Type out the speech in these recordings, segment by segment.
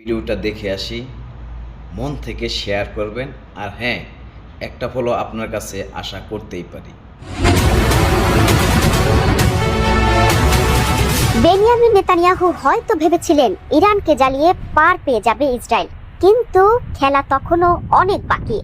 ভিডিওটা দেখে আসি, মন থেকে শেয়ার করবেন। আর হ্যাঁ, একটা ফলো আপনার কাছে আশা করতেই পারি। বেনিয়ামিন নেতানিয়াহু হয়তো ভেবেছিলেন ইরানকে জ্বালিয়ে পার পেয়ে যাবে ইসরায়েল, কিন্তু খেলা তখনও অনেক বাকি।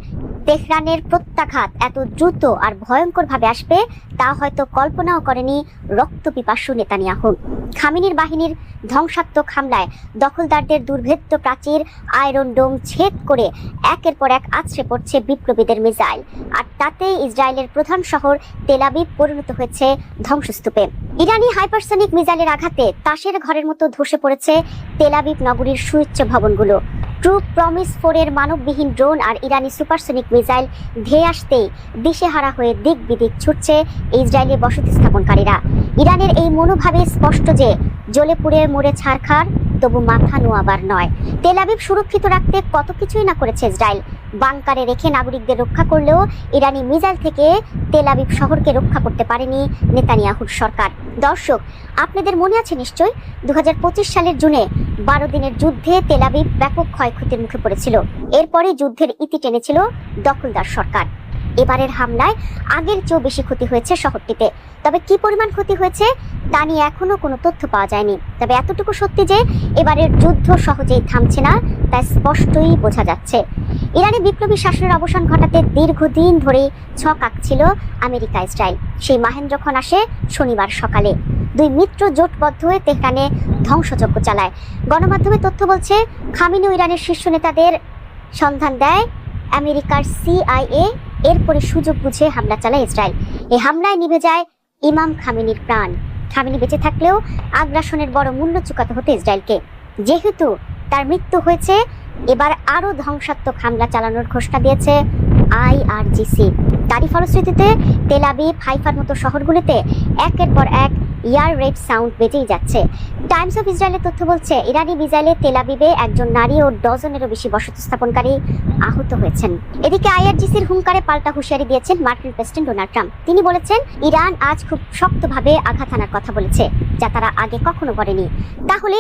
তেহরানের প্রত্যাঘাত এত দ্রুত আর ভয়ঙ্করভাবে আসবে তা হয়তো কল্পনাও করেনি রক্তপিপাসু নেতানিয়াহু। খামেনির বাহিনীর ধ্বংসাত্মক হামলায় দখলদারদের দুর্ভেদ্য প্রাচীর, আয়রন ডোম ছেদ করে একের পর এক আছড়ে পড়ছে বিপ্লবীদের মিসাইল, আর তাতে ইসরায়েলের প্রধান শহর তেল আবিব পরিণত হয়েছে ধ্বংসস্তূপে। ইরানি হাইপারসনিক মিসাইলের আঘাতে তাসের ঘরের মতো ধসে পড়েছে তেল আবিব নগরীর সুউচ্চ ভবনগুলো। ট্রু প্রমিস 4 এর মানববিহীন ড্রোন আর ইরানি সুপারসনিক মিসাইল ধেয়ে আসতেই দিশেহারা হয়ে দিক বিদিক ছুটছে ইসরায়েলি বসতি স্থাপনকারীরা। ইরানের এই মনোভাবে স্পষ্ট যে জ্বলে পুড়ে মরে ছারখার, তবু মাথা নোয়াবার নয়। তেল আবিব সুরক্ষিত রাখতে কত কিছুই না করেছে ইসরায়েল। বাংকারে রেখে নাগরিকদের রক্ষা করলেও ইরানি মিসাইল থেকে তেল আবিব শহরকে রক্ষা করতে পারেনি নেতানিয়াহুর সরকার। দর্শক, আপনাদের মনে আছে নিশ্চয় 2025 সালের জুনে 12 দিনের যুদ্ধে তেল আবিব ব্যাপক ক্ষয়ক্ষতির মুখে পড়েছিল। এরপরে যুদ্ধের ইতি টেনেছিল দখলদার সরকার। এবারের হামলায় আগের চেয়েও বেশি ক্ষতি হয়েছে শহরটিতে। তবে কি পরিমাণ ক্ষতি হয়েছে তা নিয়ে এখনো কোনো তথ্য পাওয়া যায়নি। তবে এতটুকু সত্যি যে এবারের যুদ্ধ সহজেই থামছে না, তা স্পষ্টই বোঝা যাচ্ছে। ইরানি বিপ্লবী শাসনের অবসান ঘটাতে দীর্ঘদিন ধরেই ছক আঁকছিল আমেরিকা ইসরায়েল। সেই মাহেন্দ্রক্ষণ আসে শনিবার সকালে। দুই মিত্র জোটবদ্ধ হয়ে তেহরানে ধ্বংসযজ্ঞ চালায়। গণমাধ্যমে তথ্য বলছে, খামেনি ও ইরানের শীর্ষ নেতাদের সন্ধান দেয় আমেরিকার CIA। এরপরে সুযোগ বুঝে হামলা চালায় ইসরায়েল। এই হামলায় নিভে যায় ইমাম খামেনির প্রাণ। খামেনি বেঁচে থাকলেও আগ্রাসনের বড় মূল্য চুকাতে হতো ইসরায়েলকে। যেহেতু তার মৃত্যু হয়েছে, এবার আরও ধ্বংসাত্মক হামলা চালানোর ঘোষণা দিয়েছে IRGC। তারই ফলশ্রুতিতে তেল আবিব, হাইফার মতো শহরগুলিতে একের পর এক ইয়ার রেড সাউন্ড বেজেই যাচ্ছে। টাইমস অফ ইসরায়েলের তথ্য বলছে, ইরানি মিসাইলে তেল আবিবে একজন নারী ও ডজনেরও বেশি বসতি স্থাপনকারী আহত হয়েছেন। এদিকে IRGCর হুঙ্কারে পাল্টা হুঁশিয়ারি দিয়েছেন মার্কিন প্রেসিডেন্ট ডোনাল্ড ট্রাম্প। তিনি বলেছেন, ইরান আজ খুব শক্তভাবে আঘাত হানার কথা বলেছে, যা তারা আগে কখনো করেনি। তাহলে